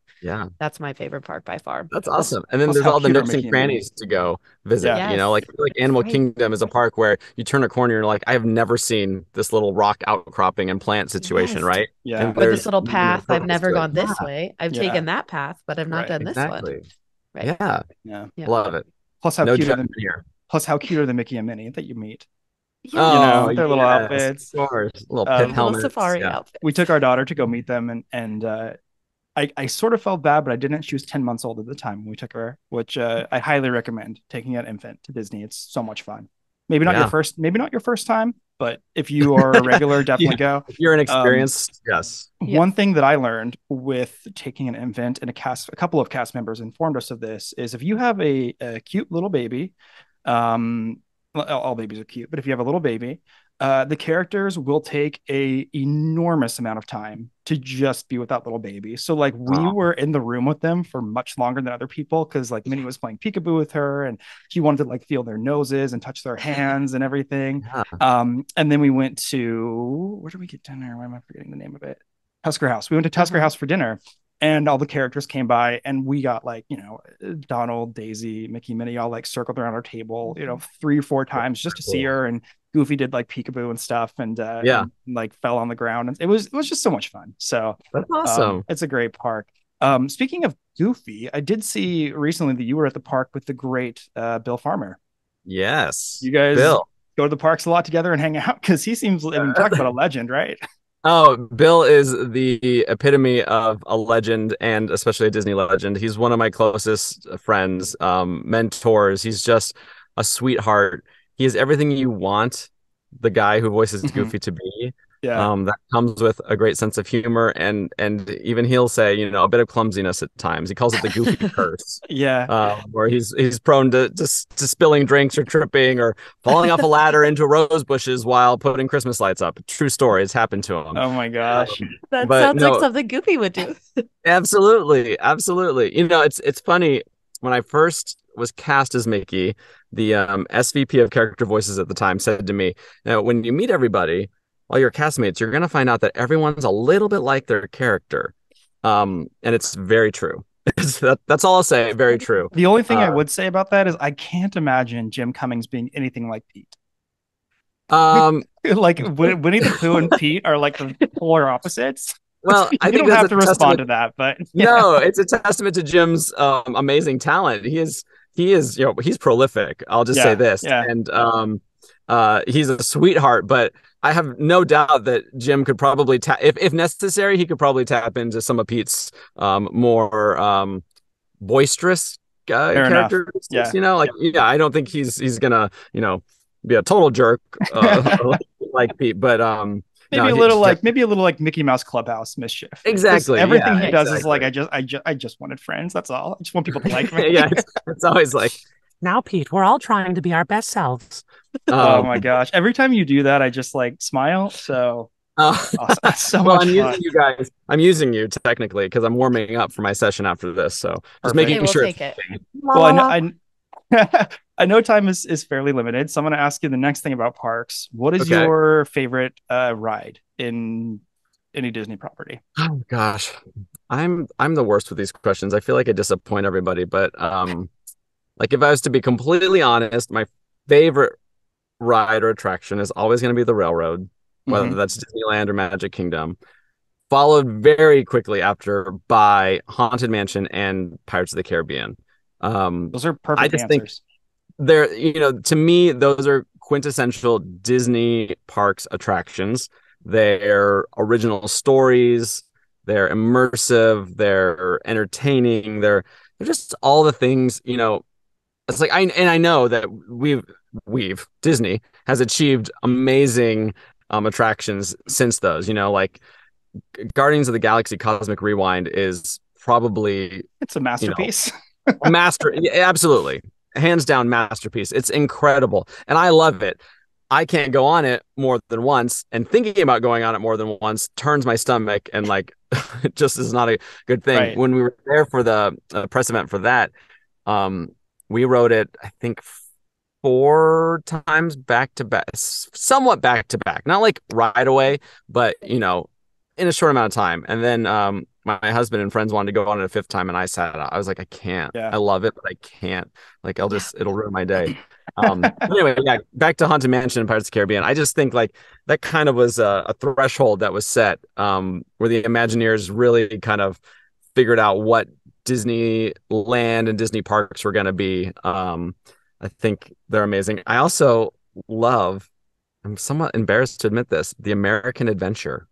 that's my favorite park by far. That's awesome. And then there's all the nooks and crannies to go visit. Like Animal Kingdom is a park where you turn a corner and you're like, I have never seen this little rock outcropping and plant situation, right? Yeah. And or this little path. I've never gone this way. I've taken that path, but I've not done this one. Right. Yeah. Love it. Plus how cute are the Mickey and Minnie that you meet? Yeah. Their little outfits, of course, little pit helmets, safari outfits. We took our daughter to go meet them, and I sort of felt bad, but I didn't. She was 10 months old at the time when we took her, which I highly recommend taking an infant to Disney. It's so much fun. Maybe not your first time, but if you are a regular, definitely go. If you're inexperienced, yes. One thing that I learned with taking an infant, and a couple of cast members informed us of this, is if you have a cute little baby, all babies are cute, but if you have a little baby, the characters will take a enormous amount of time to just be with that little baby. So like we were in the room with them for much longer than other people, because like Minnie was playing peekaboo with her and she wanted to like feel their noses and touch their hands and everything. And then we went to, where did we get dinner? Why am I forgetting the name of it? Tusker House. We went to Tusker House for dinner. And all the characters came by, and we got like, Donald, Daisy, Mickey, Minnie all like circled around our table, 3 or 4 times just to see her. And Goofy did like peekaboo and stuff, and like fell on the ground. And it was just so much fun. So that's awesome. It's a great park. Speaking of Goofy, I did see recently that you were at the park with the great Bill Farmer. Yes, you guys go to the parks a lot together and hang out, because he seems. I mean, talk about a legend, right? Oh, Bill is the epitome of a legend, and especially a Disney legend. He's one of my closest friends, mentors. He's just a sweetheart. He is everything you want the guy who voices Goofy to be. That comes with a great sense of humor, and even he'll say, a bit of clumsiness at times. He calls it the Goofy curse. Where he's prone to spilling drinks or tripping or falling off a ladder into rose bushes while putting Christmas lights up. True story. It's happened to him. Oh my gosh. That sounds like something Goofy would do. Absolutely. It's funny. When I first was cast as Mickey, the SVP of character voices at the time said to me, now, when you meet everybody, all your castmates, you're going to find out that everyone's a little bit like their character. And it's very true. That's all I'll say. Very true. The only thing I would say about that is I can't imagine Jim Cummings being anything like Pete. Like Winnie the Pooh and Pete are like the polar opposites. Well, I think you don't have to respond to that, but no, it's a testament to Jim's amazing talent. He is he's prolific. I'll just say this, and he's a sweetheart. But I have no doubt that Jim could probably if necessary, he could probably tap into some of Pete's more boisterous characters. I don't think he's gonna be a total jerk like Pete, but maybe a little like Mickey Mouse Clubhouse mischief. Exactly. Everything he does is like I just wanted friends. That's all. I just want people to like me. It's always like Now, Pete, we're all trying to be our best selves. Oh Um, my gosh. Every time you do that, I just like smile. So uh, awesome. That's so well, much I'm fun. using you guys. I'm using you technically because I'm warming up for my session after this. So just Perfect. Hey, making we'll sure it's take it. La Well, la la. I know time is fairly limited, so I'm going to ask you the next thing about parks. What is okay. your favorite ride in any Disney property? Oh gosh, I'm the worst with these questions. I feel like I disappoint everybody, but like if I was to be completely honest, my favorite ride or attraction is always going to be the railroad, whether Hmm. that's Disneyland or Magic Kingdom, followed very quickly after by Haunted Mansion and Pirates of the Caribbean. Those are I perfect just think answers. they're, to me, those are quintessential Disney parks attractions. They're original stories, they're immersive, they're entertaining, they're just all the things, it's like I know that we've Disney has achieved amazing attractions since those, like Guardians of the Galaxy Cosmic Rewind is probably, It's a you know, masterpiece. a master, yeah, absolutely, hands down masterpiece. It's incredible and I love it. I can't go on it more than once, and thinking about going on it more than once turns my stomach, and like it just is not a good thing. Right. When we were there for the press event for that, um, we rode it, I think, 4 times back to back, somewhat back to back, not like right away, but in a short amount of time. And then my husband and friends wanted to go on it a fifth time, and I sat out. I was like, I can't. Yeah. I love it, but I can't. Like, it'll ruin my day. But anyway, yeah, back to Haunted Mansion and Pirates of the Caribbean. I just think like that kind of was a threshold that was set, where the Imagineers really kind of figured out what Disneyland and Disney parks were going to be. I think they're amazing. I also love, I'm somewhat embarrassed to admit this, the American Adventure.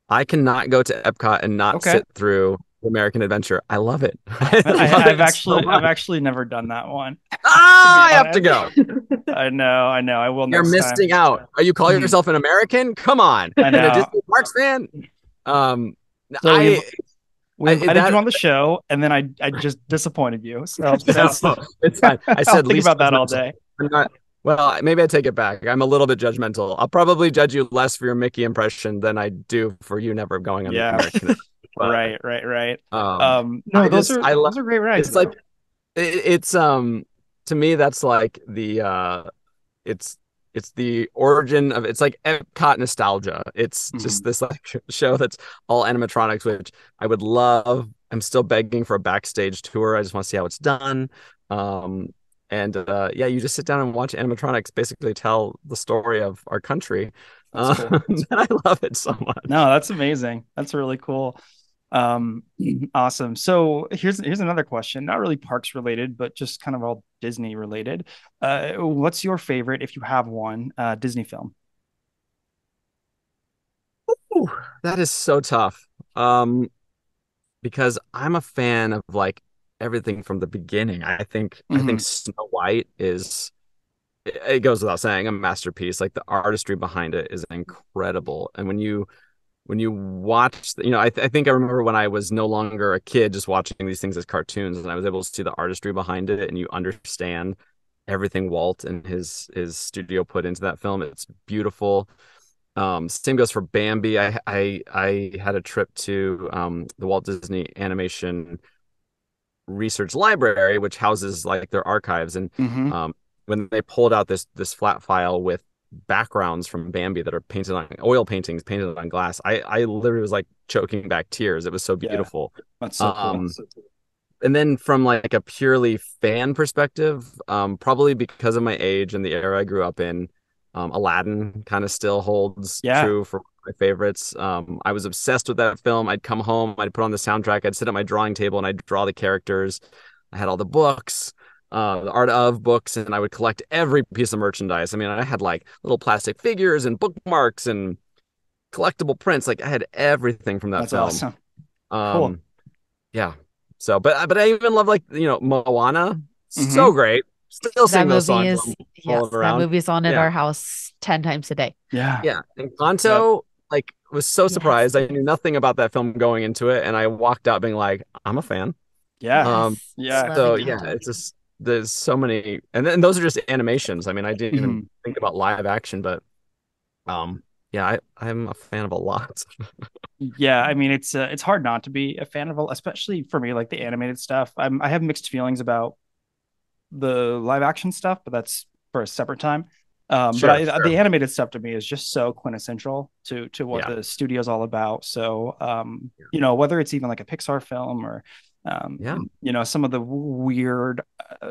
I cannot go to Epcot and not Okay. sit through the American Adventure. I love it. I I haven't, love I've it so actually I've much. actually never done that one, to be I have to honest. go. I know, I know. I will You're next time. missing out. Are you calling Mhm. yourself an American? Come on. I And a know. Disney Parks fan? Um, So I, we I invited you that on the show, and then I just disappointed you. So no, that's it's fine. I I'll said think least about that all judgmental. day. I'm not. Well, maybe I take it back. I'm a little bit judgmental. I'll probably judge you less for your Mickey impression than I do for you never going on the Yeah. American. But Right, right, right. No, I just I love. those are great rides It's like though. it's to me that's like the it's it's the origin of, it's like Epcot nostalgia. It's just Mhm. this like show that's all animatronics, which I would love. I'm still begging for a backstage tour. I just want to see how it's done. Um, and yeah, you just sit down and watch animatronics basically tell the story of our country. That's cool. And I love it so No, much. that's amazing. That's really cool. Um, awesome. So here's another question, not really parks related, but just kind of all Disney related. What's your favorite, if you have one, Disney film? Ooh, that is so tough. Because I'm a fan of like everything from the beginning. I think Hmm. Snow White is, it goes without saying, a masterpiece. Like the artistry behind it is incredible. And when you watch, I think I remember when I was no longer a kid, just watching these things as cartoons, and I was able to see the artistry behind it, and you understand everything Walt and his studio put into that film. It's beautiful. Same goes for Bambi. I had a trip to the Walt Disney Animation Research Library, which houses like their archives, and Hmm. when they pulled out this flat file with backgrounds from Bambi that are painted on oil paintings painted on glass, I literally was like choking back tears. It was so Yeah, beautiful. that's so cool. Um, and then from like a purely fan perspective, probably because of my age and the era I grew up in, Aladdin kind of still holds Yeah, true for my favorites. I was obsessed with that film. I'd come home, I'd put on the soundtrack, I'd sit at my drawing table and I'd draw the characters. I had all the books, the art of books, and I would collect every piece of merchandise. I mean, I had like little plastic figures and bookmarks and collectible prints. Like I had everything from that that's film. awesome. Cool. Um, yeah. So, but I even love like Moana. So Hmm. great. Still That sing those movie songs is, when I'm yes, rolling that around. movie's on at Yeah, our house 10 times a day. Yeah. yeah. And Yep. Kanto, like, was so Yes. surprised. I knew nothing about that film going into it, and I walked out being like, I'm a fan. Yeah. Um, Yes. Yeah. Love so yeah, Encanto. it's just there's so many, and then those are just animations. I mean, I didn't even Mhm. think about live action, but yeah, I'm a fan of a lot. Yeah, I mean it's hard not to be a fan of, especially for me, like the animated stuff. I have mixed feelings about the live action stuff, but that's for a separate time. But Sure, the sure. animated stuff to me is just so quintessential to what Yeah. the studio's all about. So you know, whether it's even like a Pixar film or Yeah. you know, some of the weird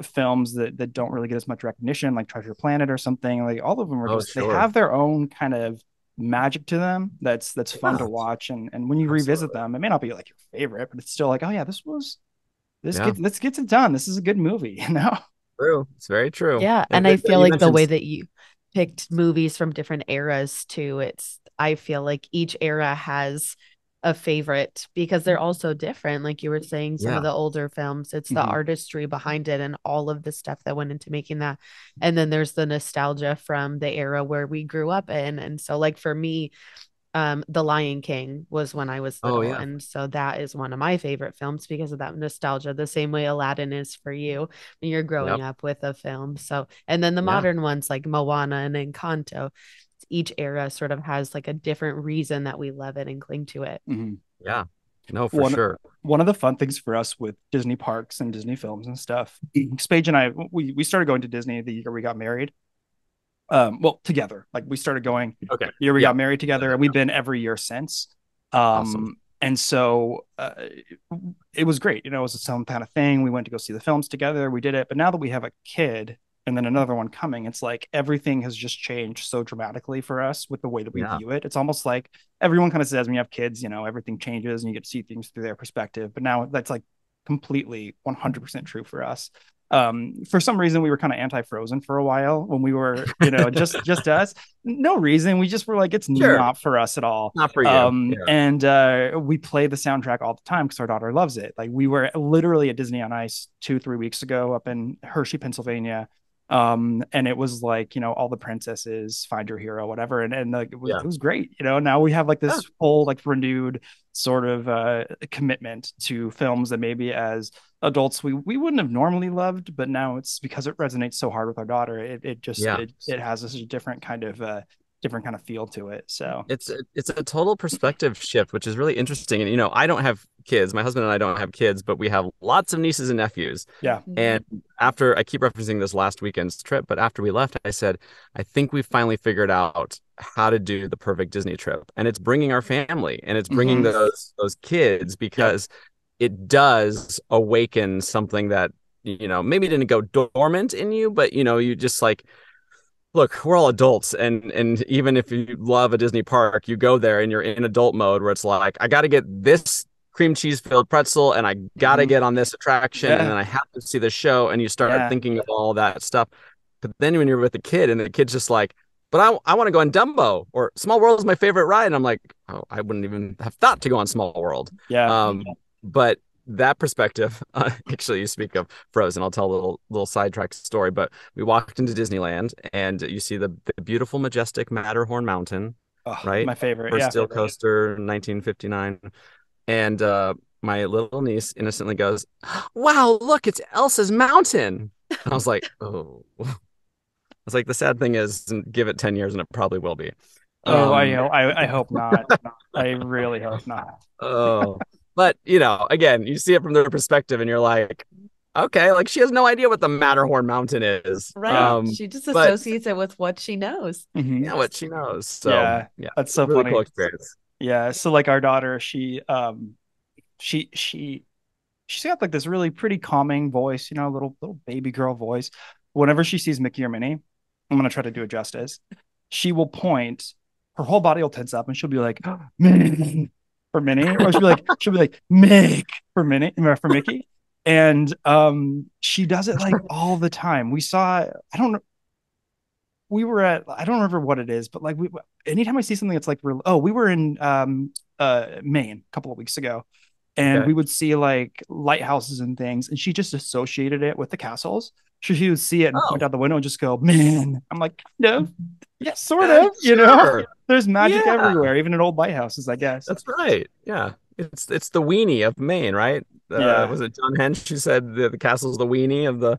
films that don't really get as much recognition, like Treasure Planet or something, like all of them are Oh, just, they sure. have their own kind of magic to them that's fun to Yeah, watch. And when you revisit absolutely. them, it may not be like your favorite, but it's still like, oh yeah, Yeah, this gets it done. This is a good movie, you know. true. It's very true. Yeah, And and I feel you like the mentioned, way that you picked movies from different eras too, it's I feel like each era has a favorite because they're all so different. Like you were saying, some of yeah, the older films, it's the Mhm. artistry behind it and all of the stuff that went into making that. And then there's the nostalgia from the era where we grew up in. And so like for me, The Lion King was when I was oh little. yeah, And so that is one of my favorite films because of that nostalgia, the same way Aladdin is for you when you're growing yep, up with a film. So, and then the yeah, modern ones like Moana and Encanto, each era sort of has like a different reason that we love it and cling to it. Mhm. yeah. No, for one sure. one of the fun things for us with Disney parks and Disney films and stuff, Spage and I, we started going to Disney the year we got married. Well, together, like we started going Okay. the year we Yeah. got married Yeah. together, and Yeah. we've been every year since. Awesome. And so it was great. You know, it was some kind of thing. We went to go see the films together. We did it. But now that we have a kid and then another one coming, it's like everything has just changed so dramatically for us with the way that we Yeah. view it. It's almost like everyone kind of says when you have kids, you know, everything changes and you get to see things through their perspective. But now that's like completely 100% true for us. For some reason we were kind of anti-Frozen for a while when we were, you know, just us. No reason. We just were like, it's Sure. not for us at all. Not for you. Yeah. And we play the soundtrack all the time because our daughter loves it. Like we were literally at Disney on Ice 2 3 weeks ago up in Hershey, Pennsylvania. And it was like, you know, all the princesses, find your hero, whatever. And like Yeah. it was great. You know, now we have like Yeah. this whole like renewed sort of commitment to films that maybe as adults we wouldn't have normally loved, but now it's because it resonates so hard with our daughter. It just Yeah. it has this different kind of feel to it. So It's a total perspective shift, which is really interesting. And I don't have kids. My husband and I don't have kids, but we have lots of nieces and nephews. yeah. And after I keep referencing this last weekend's trip, but after we left, I said, I think we finally figured out how to do the perfect Disney trip. And it's bringing our family and it's bringing Mm-hmm. those kids Yep. because it does awaken something that, maybe didn't go dormant in you, but you just like, look, we're all adults, and even if you love a Disney park, you go there and you're in adult mode where it's like, I got to get this cream cheese filled pretzel and I got to Mm-hmm. get on this attraction and Yeah. then I have to see the show, and you start Yeah. thinking of all that stuff. But then when you're with a kid and the kid's just like, but I want to go on Dumbo, or Small World is my favorite ride, and I'm like, oh, I wouldn't even have thought to go on Small World. Yeah. But that perspective, actually, you speak of Frozen. I'll tell a little sidetrack story, but we walked into Disneyland and you see the beautiful, majestic Matterhorn Mountain, Oh, right? my favorite. First Yeah. steel coaster, 1959. And my little niece innocently goes, "Wow, look, it's Elsa's mountain." And I was like, "Oh." I was like, the sad thing is, give it 10 years and it probably will be. Oh, Um, I hope not. I really hope not. oh, but again, you see it from their perspective and you're like, okay, like she has no idea what the Matterhorn Mountain is. Yeah. Right. She just But associates it with what she knows. Mm-hmm. yeah, what she knows. So Yeah. yeah, That's so really cool funny. experience. Yeah. So like our daughter, she she's got like this really pretty calming voice, you know, little baby girl voice. Whenever she sees Mickey or Minnie, I'm gonna try to do it justice. She will point, her whole body will tense up, and she'll be like, Minnie for Minnie, or she'll be like Mick for Minnie for Mickey. And she does it like all the time. I don't know, we were at, I don't remember what it is, but like anytime I see something that's like we were in Maine a couple of weeks ago, and Okay. we would see like lighthouses and things, and she just associated it with the castles. She would see it and point Oh, out the window and just go, man. I'm like, kind of, yeah, sort yeah, of, you know. sure. There's magic Yeah, everywhere, even in old lighthouses, I guess. that's right. Yeah. It's the weenie of Maine, right? Yeah. Was it John Hench who said the castle's the weenie of the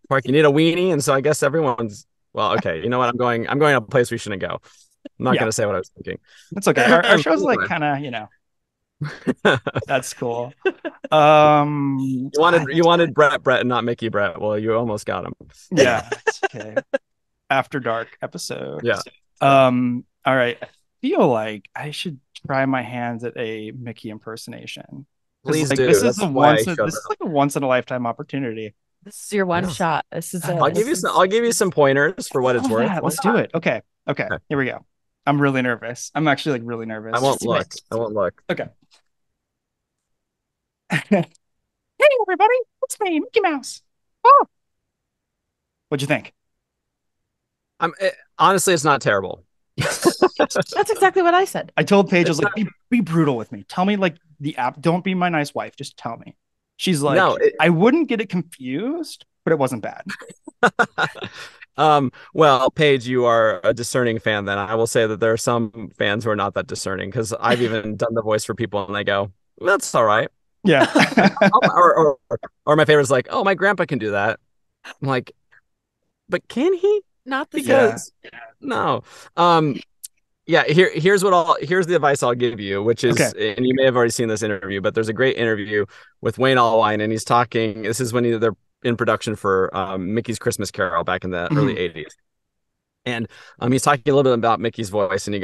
park? You need a weenie, and so I guess everyone's well. Okay, you know what? I'm going to a place we shouldn't go. I'm not Yeah. going to say what I was thinking. That's okay. Our show's like kind of, that's cool. You wanted Brett and not Mickey Brett. Well, you almost got him. Yeah, it's okay. After Dark episode. Yeah. All right. I feel like I should try my hands at a Mickey impersonation. Because Please like do. That's why I showed this is like a once in a lifetime opportunity. This is your one shot. This is it. I'll give you some pointers for what it's worth. Yeah, let's do it. Okay. Here we go. I'm really nervous. I'm actually like really nervous. I won't look. Okay. Hey everybody, it's me, Mickey Mouse. Oh, what'd you think? Honestly, it's not terrible. That's exactly what I said. I told Paige, I was like, be brutal with me. Tell me like the app. Don't be my nice wife. Just tell me. She's like, no, I wouldn't get it confused, but it wasn't bad. Well, Paige, you are a discerning fan. Then I will say that there are some fans who are not that discerning because I've even done the voice for people and they go, "That's all right." Yeah. or my favorite is like, "Oh, my grandpa can do that." I'm like, but can he? Not the because no. Yeah, here's the advice I'll give you, which is, and you may have already seen this interview, but there's a great interview with Wayne Allwine, and he's talking. This is when they're in production for Mickey's Christmas Carol back in the early '80s, and he's talking a little bit about Mickey's voice, and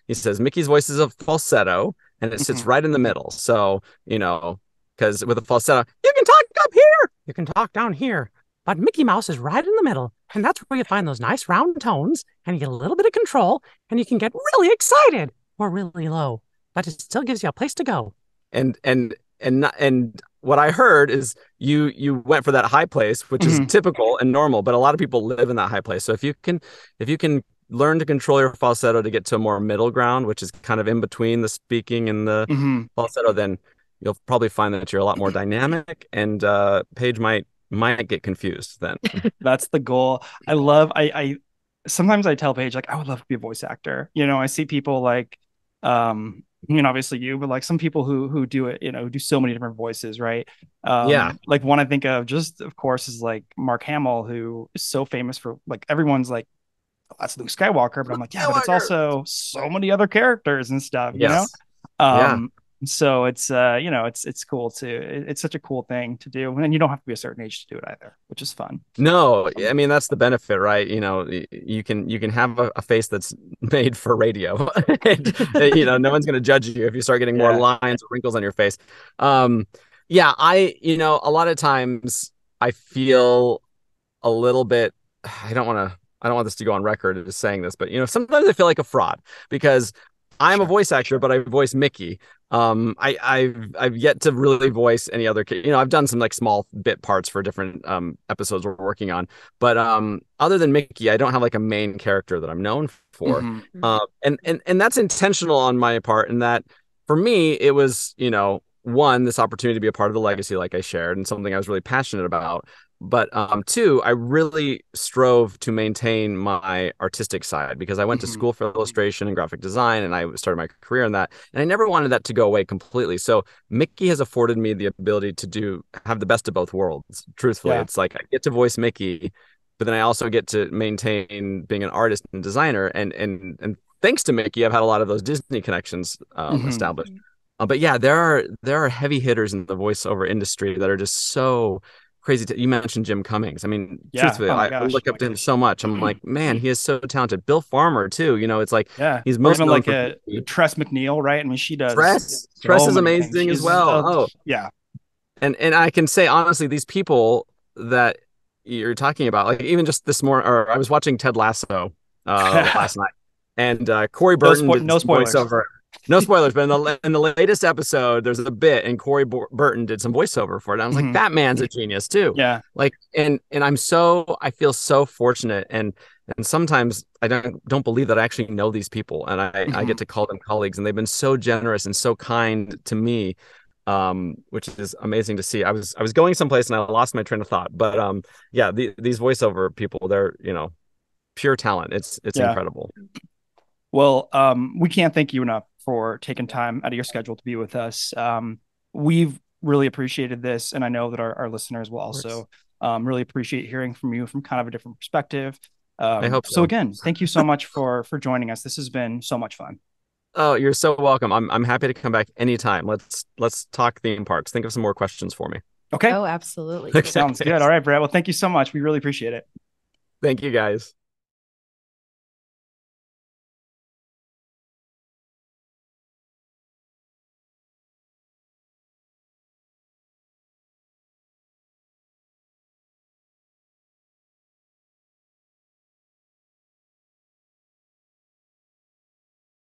he says Mickey's voice is a falsetto, and it sits right in the middle. So because with a falsetto, you can talk up here, you can talk down here. But Mickey Mouse is right in the middle, and that's where you find those nice round tones, and you get a little bit of control, and you can get really excited or really low, but it still gives you a place to go. And what I heard is you went for that high place, which is typical and normal, but a lot of people live in that high place. So if you can learn to control your falsetto to get to a more middle ground, which is kind of in between the speaking and the falsetto, then you'll probably find that you're a lot more dynamic, and Paige might get confused then. That's the goal. I sometimes I tell Paige like I would love to be a voice actor. I see people like obviously you, but like some people who do it, do so many different voices, right? Like one I think of just of course is like Mark Hamill, who is so famous for like everyone's like that's Luke Skywalker, but I'm like, yeah, but it's also so many other characters and stuff, So it's it's cool it's such a cool thing to do, and you don't have to be a certain age to do it either, which is fun. No, I mean that's the benefit, right? You can have a face that's made for radio. And, no one's going to judge you if you start getting more lines or wrinkles on your face. A lot of times I feel a little bit. I don't want this to go on record as saying this, but sometimes I feel like a fraud because I'm a voice actor, but I voice Mickey. I've yet to really voice any other kid. I've done some like small bit parts for different episodes we're working on, but other than Mickey, I don't have like a main character that I'm known for. And that's intentional on my part, in that for me it was one, this opportunity to be a part of the legacy, like I shared, and something I was really passionate about. But two, I really strove to maintain my artistic side because I went to school for illustration and graphic design, and I started my career in that. And I never wanted that to go away completely. So Mickey has afforded me the ability to have the best of both worlds. Truthfully, it's like I get to voice Mickey, but then I also get to maintain being an artist and designer. And thanks to Mickey, I've had a lot of those Disney connections established. But yeah, there are heavy hitters in the voiceover industry that are just so crazy. You mentioned Jim Cummings. I mean, truthfully, I look up to him so much. I'm like, man, he is so talented. Bill Farmer too. It's like he's most even like a Tress MacNeille, right? I mean, she does. Tress is amazing as well. And I can say honestly, these people that you're talking about, like even just this morning, or I was watching Ted Lasso last night, and Corey Burton did no spoilers. Voiceover. No spoilers, but in the latest episode, there's a bit, and Corey Burton did some voiceover for it. And I was like, that man's a genius too. Yeah. Like, and I feel so fortunate, and sometimes I don't believe that I actually know these people, and I get to call them colleagues, and they've been so generous and so kind to me, which is amazing to see. I was going someplace and I lost my train of thought, but these voiceover people, they're pure talent. It's incredible. Well, we can't thank you enough for taking time out of your schedule to be with us. We've really appreciated this, and I know that our listeners will also really appreciate hearing from you from kind of a different perspective. I hope so. Again, thank you so much for joining us. This has been so much fun. Oh, you're so welcome. I'm happy to come back anytime. Let's talk theme parks. Think of some more questions for me. Okay. Oh, absolutely. Okay. Sounds good. All right, Brett. Well, thank you so much. We really appreciate it. Thank you, guys.